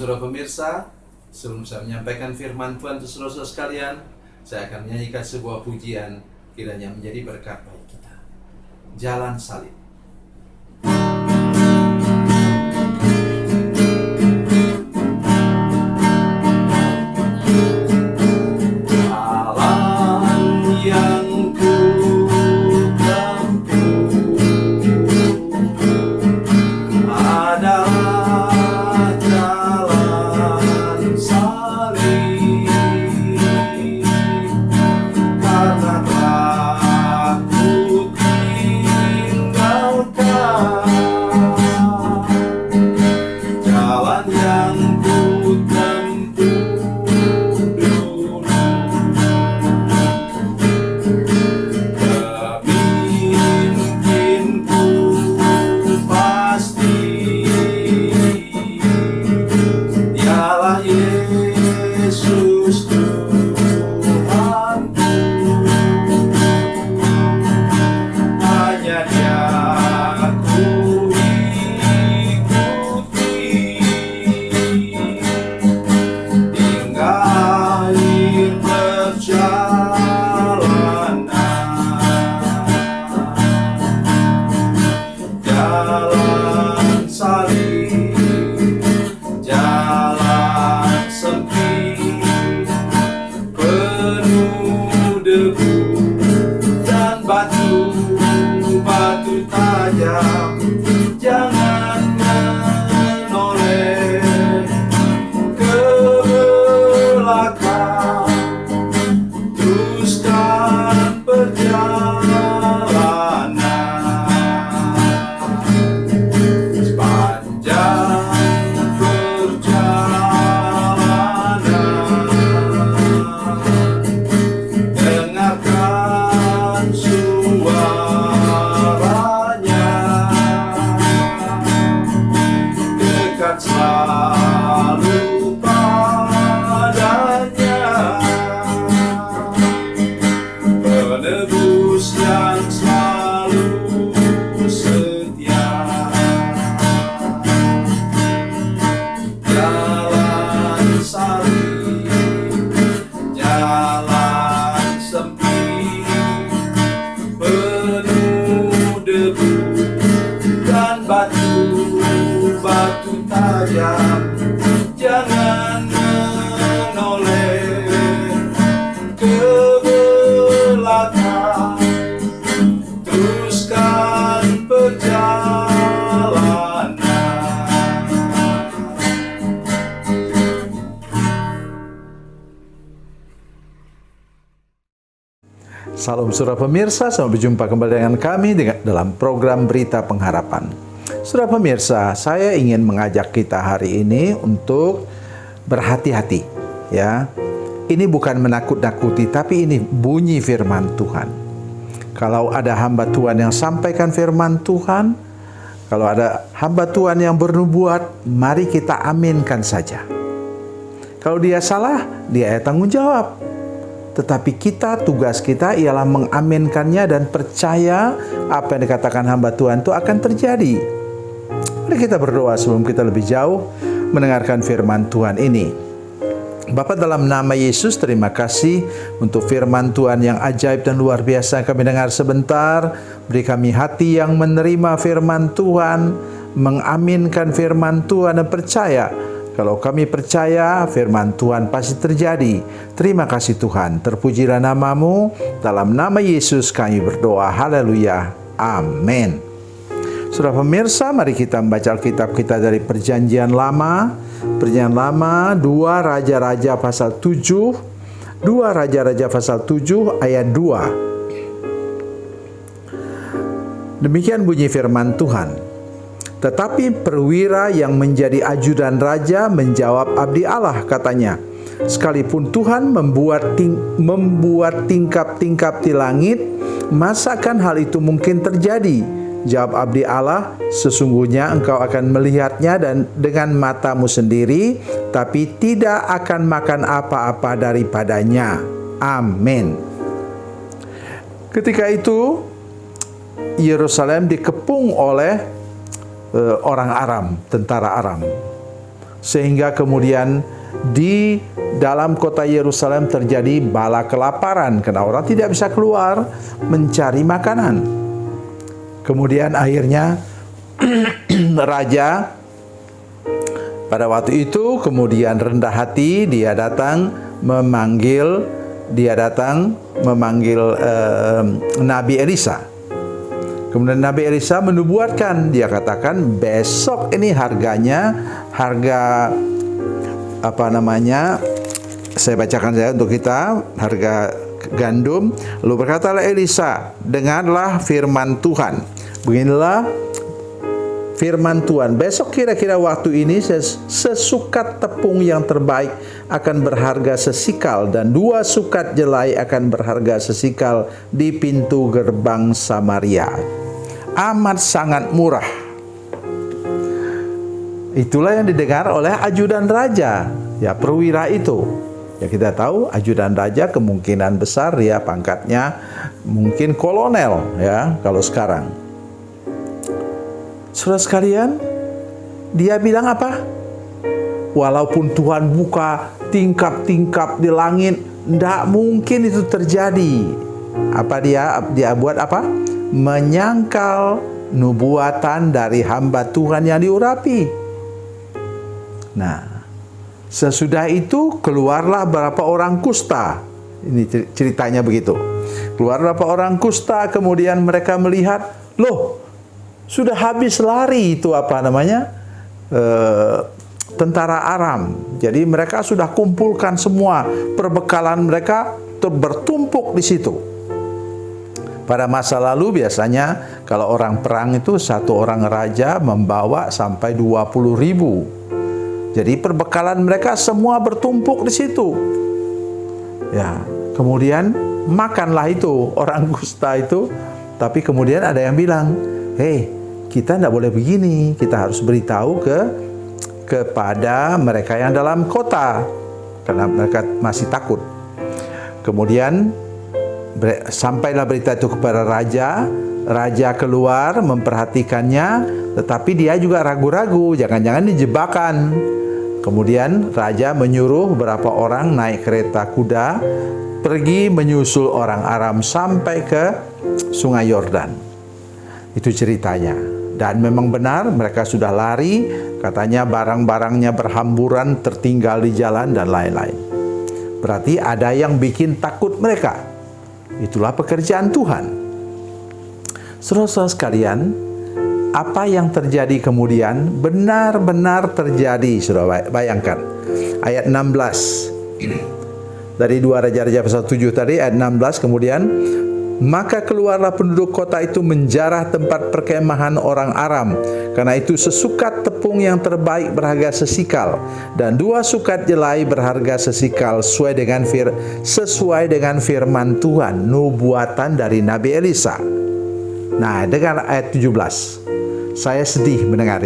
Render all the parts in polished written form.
saudara pemirsa, sebelum saya menyampaikan firman Tuhan untuk saudara-saudara sekalian, saya akan menyanyikan sebuah pujian kiranya menjadi berkat bagi kita. Jalan Salib. Salam saudara pemirsa, sampai jumpa kembali dengan kami dalam program Berita Pengharapan. Saudara pemirsa, saya ingin mengajak kita hari ini untuk berhati-hati, ya. Ini bukan menakut-nakuti, tapi ini bunyi firman Tuhan. Kalau ada hamba Tuhan yang sampaikan firman Tuhan, kalau ada hamba Tuhan yang bernubuat, mari kita aminkan saja. Kalau dia salah, dia tanggung jawab. Tetapi tugas kita ialah mengaminkannya dan percaya apa yang dikatakan hamba Tuhan itu akan terjadi. Mari kita berdoa sebelum kita lebih jauh mendengarkan firman Tuhan ini. Bapa, dalam nama Yesus, terima kasih untuk firman Tuhan yang ajaib dan luar biasa kami dengar sebentar. Beri kami hati yang menerima firman Tuhan, mengaminkan firman Tuhan dan percaya. Kalau kami percaya, firman Tuhan pasti terjadi. Terima kasih Tuhan. Terpujilah nama-Mu. Dalam nama Yesus kami berdoa. Haleluya. Amin. Saudara pemirsa, mari kita membaca Alkitab kita dari Perjanjian Lama. Perjanjian Lama, 2 Raja-Raja pasal 7. 2 Raja-Raja pasal 7 ayat 2. Demikian bunyi firman Tuhan. Tetapi perwira yang menjadi ajudan raja menjawab abdi Allah, katanya, sekalipun Tuhan membuat tingkap-tingkap di langit, masakan hal itu mungkin terjadi? Jawab abdi Allah, sesungguhnya engkau akan melihatnya dan dengan matamu sendiri, tapi tidak akan makan apa-apa daripadanya. Amin. Ketika itu, Yerusalem dikepung oleh orang Aram, tentara Aram. sehingga kemudian di dalam kota Yerusalem terjadi bala kelaparan karena orang tidak bisa keluar mencari makanan. Kemudian akhirnya raja pada waktu itu kemudian rendah hati, dia datang memanggil Nabi Elisa. Kemudian Nabi Elisa menubuatkan, dia katakan besok ini harga saya bacakan saja untuk kita, harga gandum. Lalu berkatalah Elisa, dengarlah firman Tuhan. Beginilah firman Tuhan, besok kira-kira waktu ini sesukat tepung yang terbaik akan berharga sesikal, dan 2 sukat jelai akan berharga sesikal di pintu gerbang Samaria. Amat sangat murah. Itulah yang didengar oleh ajudan raja, ya, perwira itu. Ya, kita tahu ajudan raja kemungkinan besar dia pangkatnya mungkin kolonel, ya, kalau sekarang. Saudara sekalian, dia bilang apa? Walaupun Tuhan buka tingkap-tingkap di langit, tidak mungkin itu terjadi. Apa dia buat apa? Menyangkal nubuatan dari hamba Tuhan yang diurapi. Nah, sesudah itu keluarlah beberapa orang kusta. Ini ceritanya begitu. Keluar beberapa orang kusta, kemudian mereka melihat, loh, sudah habis lari itu tentara Aram. Jadi mereka sudah kumpulkan semua perbekalan mereka bertumpuk di situ. Pada masa lalu biasanya kalau orang perang itu satu orang raja membawa sampai 20.000. Jadi perbekalan mereka semua bertumpuk di situ. Ya, kemudian makanlah itu orang kusta itu. Tapi kemudian ada yang bilang, hei, kita tidak boleh begini. Kita harus beritahu kepada mereka yang dalam kota, karena mereka masih takut. Kemudian sampailah berita itu kepada raja. Raja keluar memperhatikannya, tetapi dia juga ragu-ragu, jangan-jangan dijebakan. Kemudian raja menyuruh beberapa orang naik kereta kuda pergi menyusul orang Aram sampai ke Sungai Yordan. Itu ceritanya. Dan memang benar mereka sudah lari, katanya barang-barangnya berhamburan tertinggal di jalan dan lain-lain. Berarti ada yang bikin takut mereka. Itulah pekerjaan Tuhan. Saudara-saudara sekalian, apa yang terjadi kemudian benar-benar terjadi. Saudara bayangkan ayat 16 dari 2 Raja-Raja pasal 7 tadi, ayat 16 kemudian, maka keluarlah penduduk kota itu menjarah tempat perkemahan orang Aram. Karena itu sesukat tepung yang terbaik berharga sesikal, dan 2 sukat jelai berharga sesikal, sesuai dengan firman Tuhan, nubuatan dari Nabi Elisa. Nah, dengar ayat 17. Saya sedih mendengar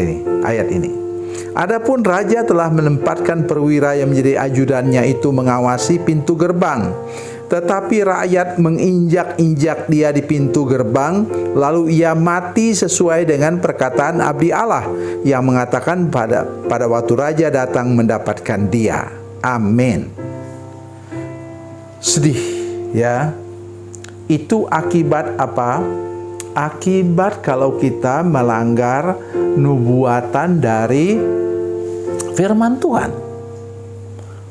ayat ini. Adapun raja telah menempatkan perwira yang menjadi ajudannya itu mengawasi pintu gerbang. Tetapi rakyat menginjak-injak dia di pintu gerbang, lalu ia mati sesuai dengan perkataan abdi Allah yang mengatakan pada waktu raja datang mendapatkan dia. Amin. Sedih, ya. Itu akibat apa? Akibat kalau kita melanggar nubuatan dari firman Tuhan.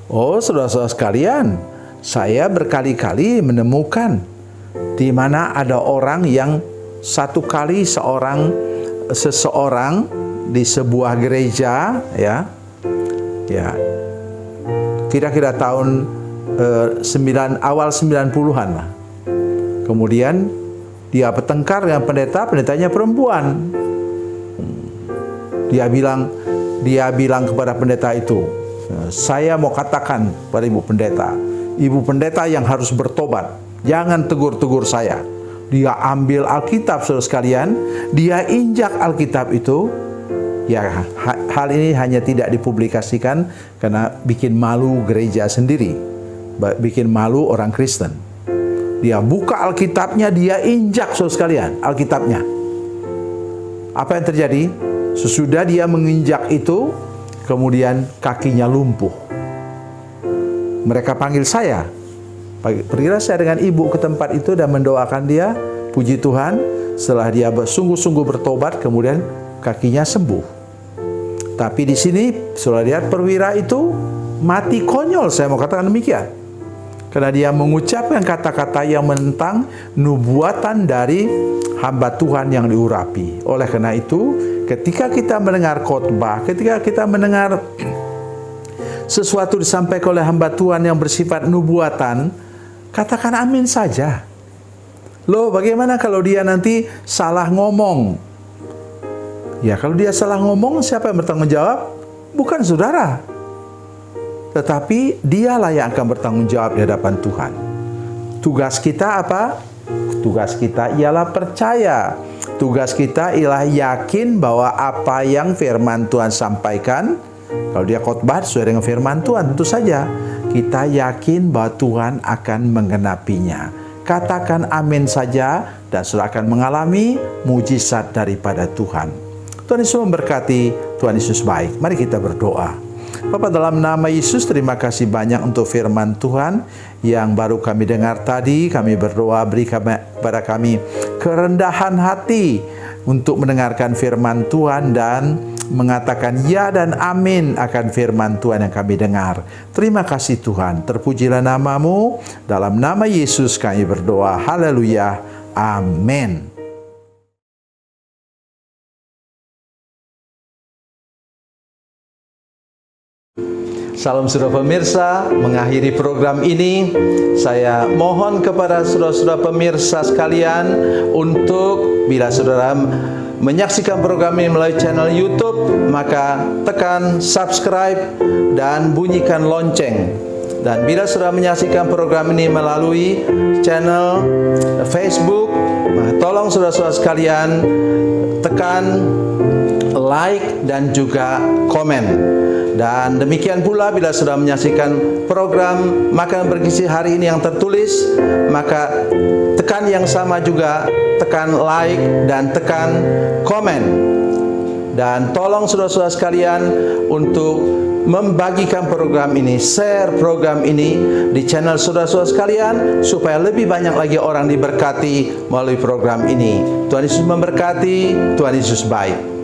Oh, saudara-saudara sekalian, saya berkali-kali menemukan di mana ada orang yang satu kali seseorang di sebuah gereja, ya, kira-kira tahun awal 90-an lah. Kemudian dia bertengkar dengan pendetanya perempuan. Dia bilang kepada pendeta itu, saya mau katakan pada ibu pendeta yang harus bertobat, jangan tegur-tegur saya. Dia ambil Alkitab, saudara sekalian, dia injak Alkitab itu. Ya, hal ini hanya tidak dipublikasikan karena bikin malu gereja sendiri, bikin malu orang Kristen. Dia buka Alkitabnya, dia injak, saudara sekalian, Alkitabnya. Apa yang terjadi? Sesudah dia menginjak itu, kemudian kakinya lumpuh. Mereka panggil saya. Pergilah saya dengan ibu ke tempat itu dan mendoakan dia. Puji Tuhan, setelah dia sungguh-sungguh bertobat, kemudian kakinya sembuh. Tapi di sini, saudara lihat perwira itu mati konyol, saya mau katakan demikian. Karena dia mengucapkan kata-kata yang menentang nubuatan dari hamba Tuhan yang diurapi. Oleh karena itu, ketika kita mendengar khotbah, ketika kita mendengar sesuatu disampaikan oleh hamba Tuhan yang bersifat nubuatan, katakan amin saja. Loh, bagaimana kalau dia nanti salah ngomong? Ya, kalau dia salah ngomong, siapa yang bertanggung jawab? Bukan saudara. Tetapi dialah yang akan bertanggung jawab di hadapan Tuhan. Tugas kita apa? Tugas kita ialah percaya. Tugas kita ialah yakin bahwa apa yang firman Tuhan sampaikan, kalau dia khotbah sesuai dengan firman Tuhan, tentu saja kita yakin bahwa Tuhan akan menggenapinya. Katakan amin saja dan saudara akan mengalami mujizat daripada Tuhan. Tuhan Yesus memberkati, Tuhan Yesus baik. Mari kita berdoa. Bapa, dalam nama Yesus, terima kasih banyak untuk firman Tuhan yang baru kami dengar tadi. Kami berdoa, beri kepada kami kerendahan hati untuk mendengarkan firman Tuhan dan mengatakan ya dan amin akan firman Tuhan yang kami dengar. Terima kasih Tuhan, terpujilah nama-Mu. Dalam nama Yesus kami berdoa. Haleluya. Amin. Salam saudara pemirsa, mengakhiri program ini saya mohon kepada saudara-saudara pemirsa sekalian untuk bila saudara menyaksikan program ini melalui channel YouTube, maka tekan subscribe dan bunyikan lonceng. Dan bila saudara menyaksikan program ini melalui channel Facebook, maka tolong saudara-saudara sekalian tekan like dan juga komen. Dan demikian pula bila sudah menyaksikan program Makan Bergizi hari ini yang tertulis, maka tekan yang sama juga, tekan like dan tekan komen. Dan tolong saudara-saudara sekalian untuk membagikan program ini, share program ini di channel saudara-saudara sekalian supaya lebih banyak lagi orang diberkati melalui program ini. Tuhan Yesus memberkati, Tuhan Yesus baik.